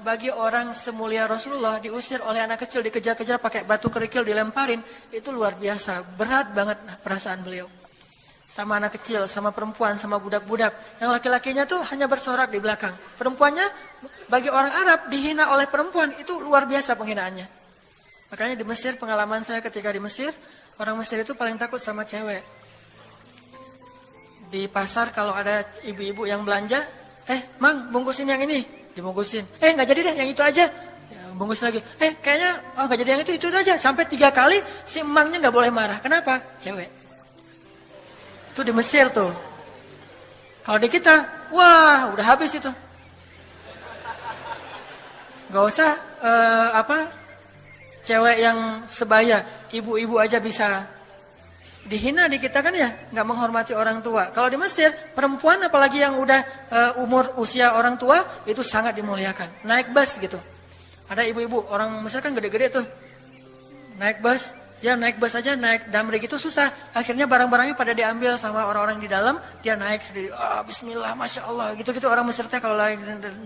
Bagi orang semulia Rasulullah, diusir oleh anak kecil, dikejar-kejar pakai batu kerikil, dilemparin. Itu luar biasa, berat banget perasaan beliau. Sama anak kecil, sama perempuan, sama budak-budak. Yang laki-lakinya tuh hanya bersorak di belakang. Perempuannya, bagi orang Arab, dihina oleh perempuan, itu luar biasa penghinaannya. Makanya di Mesir, pengalaman saya ketika di Mesir, orang Mesir itu paling takut sama cewek. Di pasar kalau ada ibu-ibu yang belanja, Mang, bungkusin yang ini, dibungkusin. Nggak jadi deh, yang itu aja. Ya, bungkus lagi. Kayaknya nggak jadi yang itu aja. Sampai 3 kali si emangnya nggak boleh marah. Kenapa? Cewek. Itu di Mesir tuh. Kalau di kita, wah, udah habis itu. Nggak usah cewek yang sebaya, ibu-ibu aja bisa dihina di kita kan ya, nggak menghormati orang tua. Kalau di Mesir, perempuan apalagi yang udah usia orang tua, itu sangat dimuliakan. Naik bus gitu. Ada ibu-ibu, orang Mesir kan gede-gede tuh. Naik bus, dia naik bus aja, naik damri gitu susah. Akhirnya barang-barangnya pada diambil sama orang-orang di dalam, dia naik sendiri. Bismillah, Masya Allah. Gitu-gitu orang Mesir teh kalau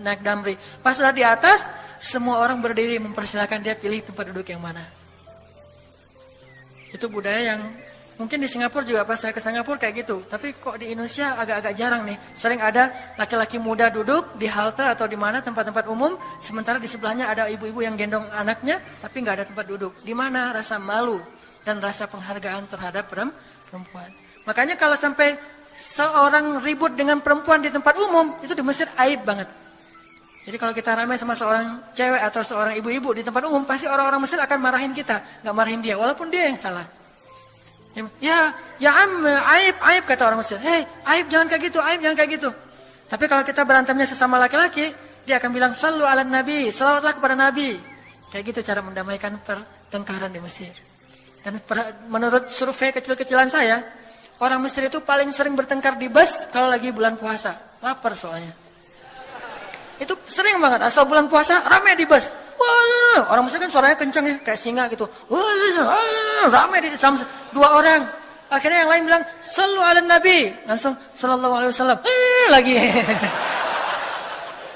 naik damri. Pas sudah di atas, semua orang berdiri mempersilahkan dia pilih tempat duduk yang mana. Itu budaya yang mungkin di Singapura juga pas saya ke Singapura kayak gitu. Tapi kok di Indonesia agak-agak jarang nih. Sering ada laki-laki muda duduk di halte atau di mana tempat-tempat umum. Sementara di sebelahnya ada ibu-ibu yang gendong anaknya. Tapi nggak ada tempat duduk. Di mana rasa malu dan rasa penghargaan terhadap perempuan. Makanya kalau sampai seorang ribut dengan perempuan di tempat umum. Itu di Mesir aib banget. Jadi kalau kita ramai sama seorang cewek atau seorang ibu-ibu di tempat umum. Pasti orang-orang Mesir akan marahin kita. Nggak marahin dia. Walaupun dia yang salah. Ya aib kata orang Mesir. Aib jangan kayak gitu, aib jangan kayak gitu. Tapi kalau kita berantemnya sesama laki-laki, dia akan bilang sallu ala nabi, selawatlah kepada nabi. Kayak gitu cara mendamaikan pertengkaran di Mesir. Dan menurut survei kecil-kecilan saya, orang Mesir itu paling sering bertengkar di bus kalau lagi bulan puasa. Lapar soalnya. Itu sering banget, asal bulan puasa ramai di bus. Wah, orang Mesir kan suaranya kencang ya, kayak singa gitu. Wah, ramai di jam 2 orang. Akhirnya yang lain bilang, sallu ala nabi. Langsung, sallallahu alaihi wasallam. Lagi.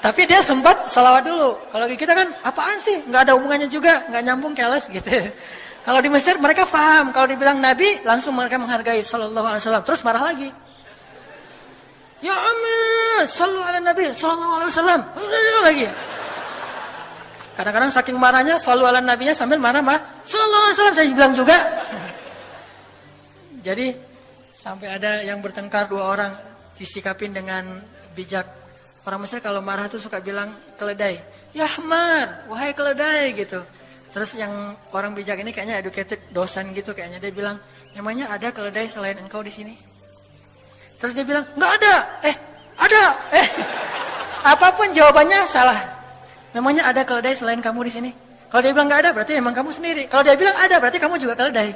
Tapi dia sempat salawat dulu. Kalau di kita kan, apaan sih? Nggak ada hubungannya juga, nggak nyambung keles gitu. Kalau di Mesir mereka paham. Kalau dibilang nabi, langsung mereka menghargai sallallahu alaihi wasallam. Terus marah lagi. Ya Amir, sallu ala nabi, sallallahu alaihi wasallam. Lagi. Kadang-kadang saking marahnya, sallu ala nabinya sambil marah-marah, sallallahu alaihi wasallam, saya bilang juga. Jadi, sampai ada yang bertengkar 2 orang, disikapin dengan bijak. Orang Mesir kalau marah tuh suka bilang keledai. Ya Ahmad, wahai keledai gitu. Terus yang orang bijak ini kayaknya educated, dosen gitu kayaknya. Dia bilang, emangnya ada keledai selain engkau di sini? Terus dia bilang, nggak ada. Ada. apapun jawabannya salah. Memangnya ada keledai selain kamu di sini? Kalau dia bilang nggak ada, berarti emang kamu sendiri. Kalau dia bilang ada, berarti kamu juga keledai.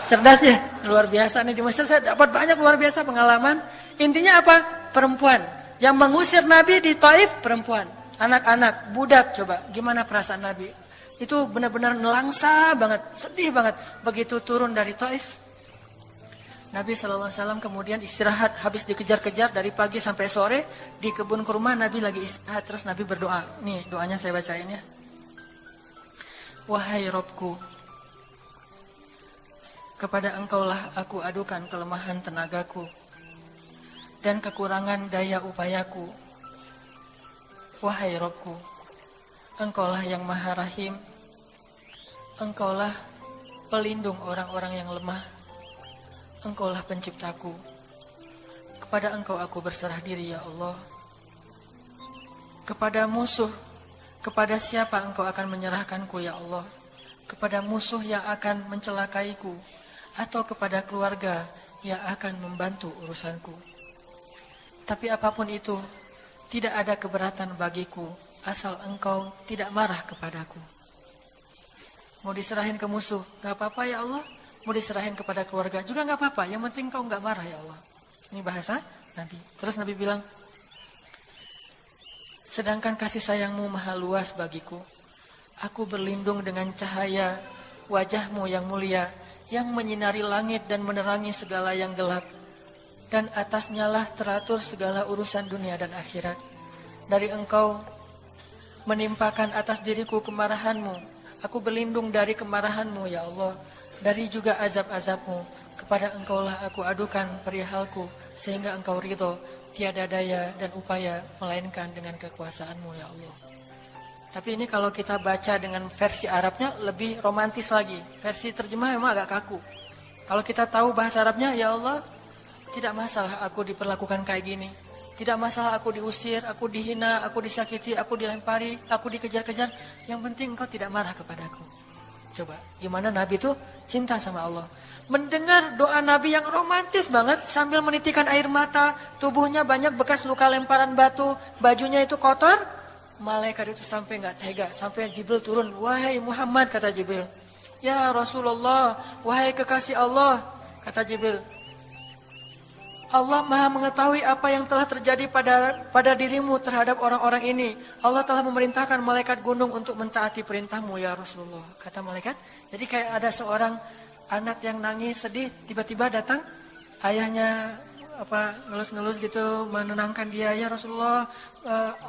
Cerdas ya, luar biasa nih di Mesir. Saya dapat banyak luar biasa pengalaman. Intinya apa? Perempuan yang mengusir Nabi di Taif, perempuan, anak-anak, budak. Coba, gimana perasaan Nabi? Itu benar-benar nelangsa banget, sedih banget. Begitu turun dari Taif, Nabi SAW kemudian istirahat, habis dikejar-kejar dari pagi sampai sore di kebun kurma. Nabi lagi istirahat, terus Nabi berdoa. Nih doanya saya bacain ya. Wahai Robku, kepada Engkaulah aku adukan kelemahan tenagaku dan kekurangan daya upayaku. Wahai Robku, Engkaulah yang Maha Rahim, Engkaulah pelindung orang-orang yang lemah, Engkaulah penciptaku. Kepada Engkau aku berserah diri ya Allah. Kepada musuh, kepada siapa Engkau akan menyerahkanku ya Allah? Kepada musuh yang akan mencelakaiku, atau kepada keluarga yang akan membantu urusanku. Tapi apapun itu, tidak ada keberatan bagiku, asal Engkau tidak marah kepadaku. Mau diserahin ke musuh, gak apa-apa ya Allah. Mau diserahin kepada keluarga juga gak apa-apa, yang penting Kau gak marah ya Allah. Ini bahasa Nabi. Terus Nabi bilang, sedangkan kasih sayangmu maha luas bagiku, aku berlindung dengan cahaya wajahmu yang mulia, yang menyinari langit dan menerangi segala yang gelap. Dan atasnya lah teratur segala urusan dunia dan akhirat. Dari Engkau menimpakan atas diriku kemarahanmu. Aku berlindung dari kemarahanmu ya Allah. Dari juga azab-azabmu. Kepada Engkaulah aku adukan perihalku, sehingga Engkau ridho. Tiada daya dan upaya melainkan dengan kekuasaanmu ya Allah. Tapi ini kalau kita baca dengan versi Arabnya lebih romantis lagi. Versi terjemah memang agak kaku. Kalau kita tahu bahasa Arabnya, ya Allah, tidak masalah aku diperlakukan kayak gini. Tidak masalah aku diusir, aku dihina, aku disakiti, aku dilempari, aku dikejar-kejar. Yang penting Engkau tidak marah kepadaku. Coba, gimana Nabi itu cinta sama Allah. Mendengar doa Nabi yang romantis banget sambil menitikan air mata, tubuhnya banyak bekas luka lemparan batu, bajunya itu kotor. Malaikat itu sampai nggak tega, sampai Jibril turun. Wahai Muhammad, kata Jibril. Ya Rasulullah, wahai kekasih Allah, kata Jibril. Allah maha mengetahui apa yang telah terjadi pada dirimu terhadap orang-orang ini. Allah telah memerintahkan malaikat gunung untuk mentaati perintahmu ya Rasulullah. Kata malaikat, jadi kayak ada seorang anak yang nangis sedih, tiba-tiba datang ayahnya ngelus-ngelus gitu, menenangkan dia. Ya Rasulullah,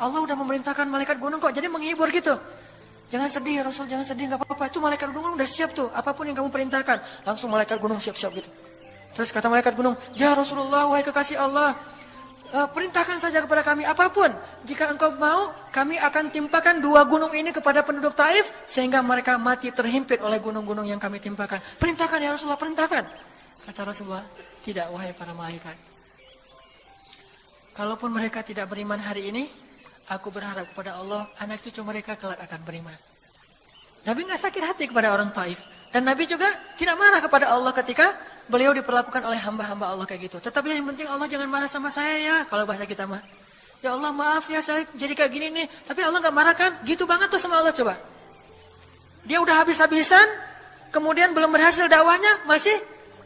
Allah udah memerintahkan malaikat gunung kok, jadi menghibur gitu. Jangan sedih ya Rasul, jangan sedih, gak apa-apa. Itu malaikat gunung udah siap tuh, apapun yang kamu perintahkan. Langsung malaikat gunung siap-siap gitu. Terus kata malaikat gunung, ya Rasulullah, wahai kekasih Allah, perintahkan saja kepada kami apapun. Jika engkau mau, kami akan timpakan 2 gunung ini kepada penduduk Taif, sehingga mereka mati terhimpit oleh gunung-gunung yang kami timpakan. Perintahkan ya Rasulullah, perintahkan. Kata Rasulullah, tidak wahai para malaikat. Kalaupun mereka tidak beriman hari ini, aku berharap kepada Allah, anak cucu mereka kelak akan beriman. Nabi gak sakit hati kepada orang Taif. Dan Nabi juga tidak marah kepada Allah ketika beliau diperlakukan oleh hamba-hamba Allah kayak gitu. Tetapi yang penting Allah jangan marah sama saya ya, kalau bahasa kita mah. Ya Allah maaf ya, saya jadi kayak gini nih. Tapi Allah gak marah kan? Gitu banget tuh sama Allah coba. Dia udah habis-habisan, kemudian belum berhasil dakwahnya, masih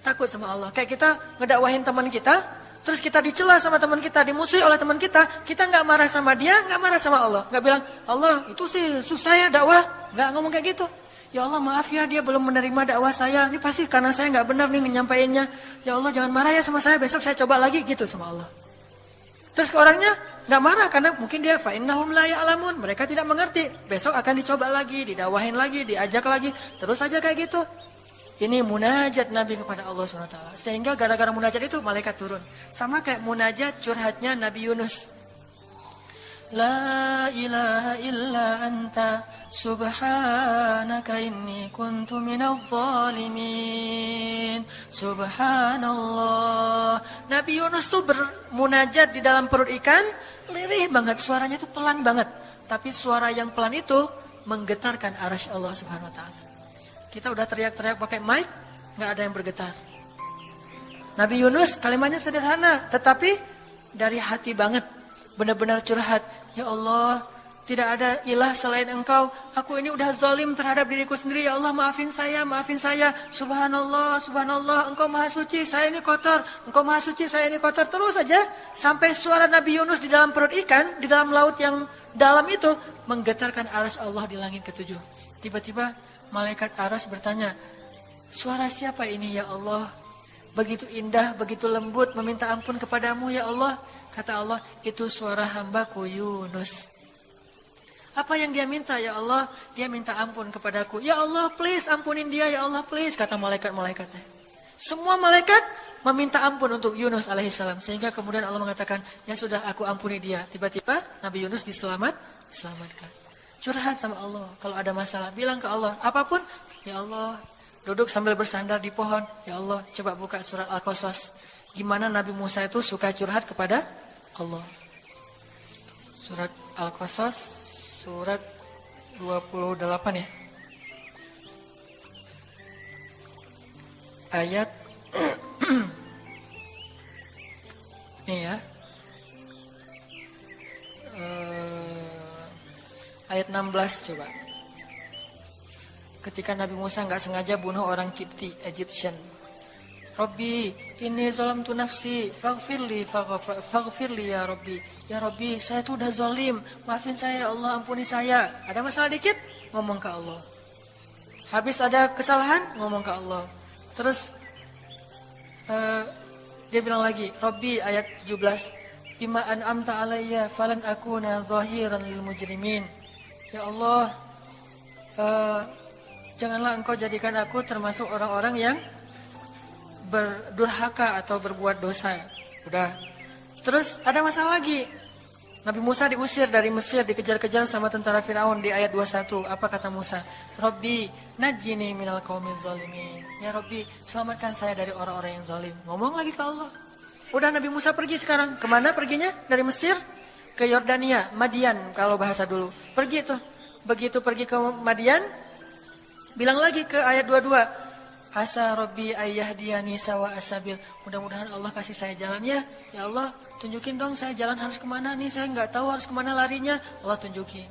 takut sama Allah. Kayak kita ngedakwahin teman kita, terus kita dicela sama teman kita, dimusuhi oleh teman kita gak marah sama dia, gak marah sama Allah. Gak bilang, Allah itu sih susah ya dakwah. Gak ngomong kayak gitu. Ya Allah maaf ya, dia belum menerima dakwah saya. Ini pasti karena saya gak benar nih nyampainya. Ya Allah jangan marah ya sama saya, besok saya coba lagi gitu sama Allah. Terus ke orangnya gak marah karena mungkin dia fa'innahum la ya'lamun, mereka tidak mengerti. Besok akan dicoba lagi, didakwahin lagi, diajak lagi, terus aja kayak gitu. Ini munajat Nabi kepada Allah SWT. Sehingga gara-gara munajat itu malaikat turun. Sama kayak munajat curhatnya Nabi Yunus. La ilaha illa anta subhanaka inni kuntu minadh zalimin. Subhanallah. Nabi Yunus tuh bermunajat di dalam perut ikan, lirih banget, suaranya tuh pelan banget. Tapi suara yang pelan itu menggetarkan arasy Allah Subhanahu wa taala. Kita udah teriak-teriak pakai mic, gak ada yang bergetar. Nabi Yunus kalimatnya sederhana, tetapi dari hati banget. benar-benar curhat. Ya Allah, tidak ada ilah selain Engkau. Aku ini udah zalim terhadap diriku sendiri. Ya Allah, maafin saya, maafin saya. Subhanallah, subhanallah, Engkau maha suci, saya ini kotor. Engkau maha suci, saya ini kotor. Terus saja sampai suara Nabi Yunus di dalam perut ikan, di dalam laut yang dalam itu, menggetarkan arsy Allah di langit ketujuh. Tiba-tiba malaikat arsy bertanya, suara siapa ini ya Allah? Begitu indah, begitu lembut, meminta ampun kepadamu ya Allah. Kata Allah, itu suara hambaku Yunus. Apa yang dia minta ya Allah? Dia minta ampun kepadaku. Ya Allah, please ampunin dia ya Allah, please. Kata malaikat-malaikatnya. Semua malaikat meminta ampun untuk Yunus alaihissalam. Sehingga kemudian Allah mengatakan, ya sudah aku ampuni dia. Tiba-tiba Nabi Yunus diselamatkan. Curhat sama Allah. Kalau ada masalah, bilang ke Allah. Apapun, ya Allah. Duduk sambil bersandar di pohon. Ya Allah, coba buka surat Al-Qasas. Gimana Nabi Musa itu suka curhat kepada Allah. Surat Al-Qasas. Surat 28 ya. Ayat nih ya. Ayat 16 coba. Ketika Nabi Musa nggak sengaja bunuh orang Kipti, Egyptian. Rabbi, ini zalamtu nafsi, faghfirli ya Rabbi. Ya Rabbi, saya tuh udah zalim, maafin saya ya Allah, ampuni saya. Ada masalah dikit, ngomong ke Allah. Habis ada kesalahan, ngomong ke Allah. Terus dia bilang lagi, Rabbi ayat 17, bima an'amta alayya falan akuna zahiran lil mujrimin. Ya Allah, janganlah engkau jadikan aku termasuk orang-orang yang berdurhaka atau berbuat dosa. Udah. Terus ada masalah lagi. Nabi Musa diusir dari Mesir, dikejar-kejar sama tentara Firaun di ayat 21. Apa kata Musa? Rabbi, najjini minal qaumiz zalimin. Ya Rabbi, selamatkan saya dari orang-orang yang zalim. Ngomong lagi ke Allah. Udah, Nabi Musa pergi sekarang. Kemana perginya? Dari Mesir ke Yordania, Madian kalau bahasa dulu. Pergi tuh. Begitu pergi ke Madian, bilang lagi ke ayat 22. Asa Rabbi ayyahdiyani sawa asabil. Mudah-mudahan Allah kasih saya jalan ya. Ya Allah, tunjukin dong saya jalan harus kemana nih. Saya nggak tahu harus kemana larinya. Allah tunjukin.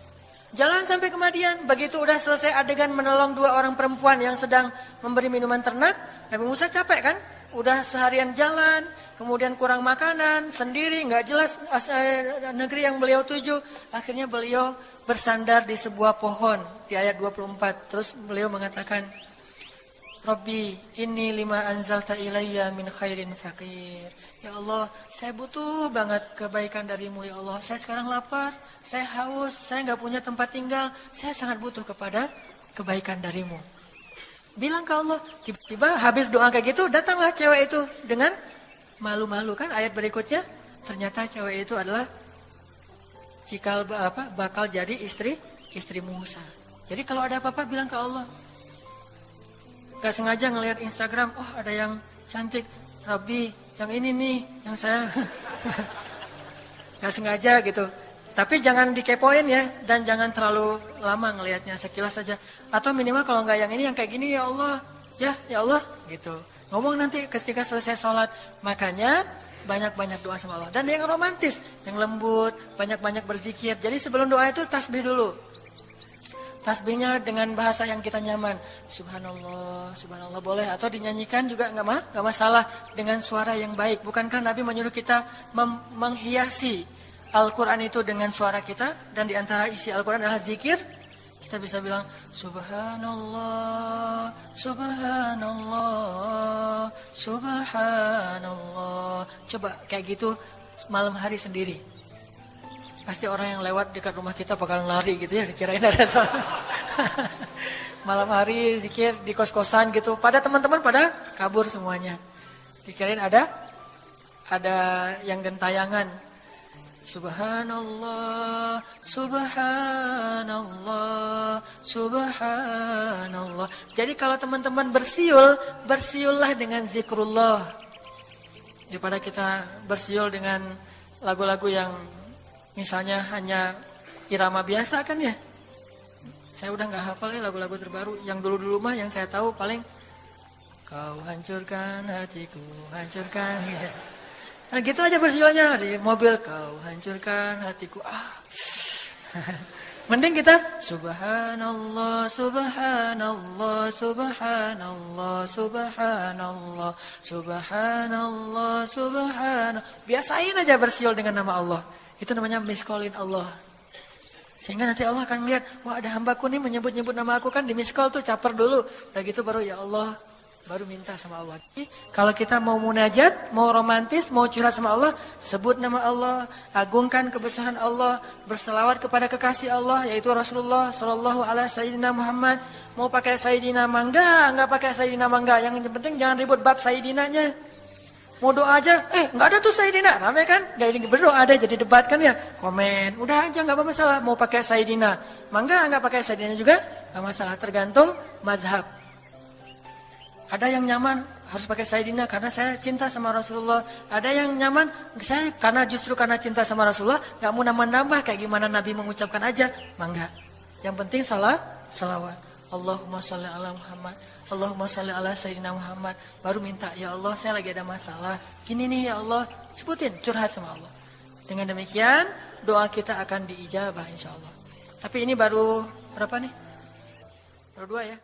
Jalan sampai ke Madian. Begitu udah selesai adegan menolong dua orang perempuan yang sedang memberi minuman ternak. Nabi Musa capek kan? Udah seharian jalan. Kemudian kurang makanan. Sendiri nggak jelas negeri yang beliau tuju. Akhirnya beliau bersandar di sebuah pohon. Di ayat 24. Terus beliau mengatakan, Rabbi, inni lima anzalta ilayya min khairin faqir. Ya Allah, saya butuh banget kebaikan darimu ya Allah. Saya sekarang lapar, saya haus, saya nggak punya tempat tinggal. Saya sangat butuh kepada kebaikan darimu. Bilang ke Allah, tiba-tiba habis doa kayak gitu, datanglah cewek itu dengan malu-malu kan. Ayat berikutnya, ternyata cewek itu adalah bakal jadi istri Musa. Jadi kalau ada apa-apa bilang ke Allah. Gak sengaja ngelihat Instagram, oh ada yang cantik, Rabbi, yang ini nih, yang saya gak sengaja gitu. Tapi jangan dikepoin ya, dan jangan terlalu lama ngelihatnya, sekilas saja. Atau minimal kalau nggak yang ini, yang kayak gini ya Allah, ya Allah, gitu. Ngomong nanti ketika selesai sholat, makanya banyak-banyak doa sama Allah. Dan yang romantis, yang lembut, banyak-banyak berzikir. Jadi sebelum doa itu tasbih dulu. Tasbihnya dengan bahasa yang kita nyaman. Subhanallah, subhanallah boleh. Atau dinyanyikan juga nggak masalah dengan suara yang baik. Bukankah Nabi menyuruh kita menghiasi Al-Quran itu dengan suara kita? Dan diantara isi Al-Quran adalah zikir. Kita bisa bilang Subhanallah, Subhanallah, Subhanallah. Coba kayak gitu malam hari sendiri. Pasti orang yang lewat dekat rumah kita bakalan lari gitu ya, dikirain ada suara. Malam hari zikir di kos-kosan gitu, pada teman-teman pada kabur semuanya. Dikirain ada yang gentayangan. Subhanallah, Subhanallah, Subhanallah. Jadi kalau teman-teman bersiullah dengan zikrullah. Daripada kita bersiul dengan lagu-lagu yang misalnya hanya irama biasa kan ya. Saya udah gak hafal ya lagu-lagu terbaru. Yang dulu-dulu mah yang saya tahu paling kau hancurkan hatiku, hancurkan ya. Nah, gitu aja bersiulnya di mobil, kau hancurkan hatiku. Mending kita subhanallah, subhanallah, subhanallah, subhanallah, subhanallah, subhanallah. Biasain aja bersiul dengan nama Allah. Itu namanya miskolin Allah. Sehingga nanti Allah akan melihat, wah ada hambaku nih menyebut-nyebut nama aku, kan di miskol tuh caper dulu. Dan gitu baru ya Allah, baru minta sama Allah. Jadi, kalau kita mau munajat, mau romantis, mau curhat sama Allah, sebut nama Allah, agungkan kebesaran Allah, berselawat kepada kekasih Allah, yaitu Rasulullah Sallallahu Alaihi Sayyidina Muhammad. Mau pakai Sayyidina mangga, enggak pakai Sayyidina mangga. Yang penting jangan ribut bab Sayyidinanya. Mau doa aja, enggak ada tuh Sayyidina, ramai kan? Enggak berdoa ada, jadi debat kan ya, komen, udah aja enggak masalah. Mau pakai Sayyidina mangga, enggak pakai Sayyidina juga, enggak masalah, tergantung mazhab. Ada yang nyaman harus pakai Sayyidina karena saya cinta sama Rasulullah. Ada yang nyaman saya justru karena cinta sama Rasulullah, enggak mau nambah-nambah kayak gimana Nabi mengucapkan aja, mangga. Yang penting salawat. Allahumma sholli ala Muhammad, Allahumma sholli ala Sayyidina Muhammad. Baru minta, ya Allah saya lagi ada masalah, gini nih ya Allah, sebutin, curhat sama Allah. Dengan demikian doa kita akan diijabah insya Allah. Tapi ini baru berapa nih? Baru 2 ya.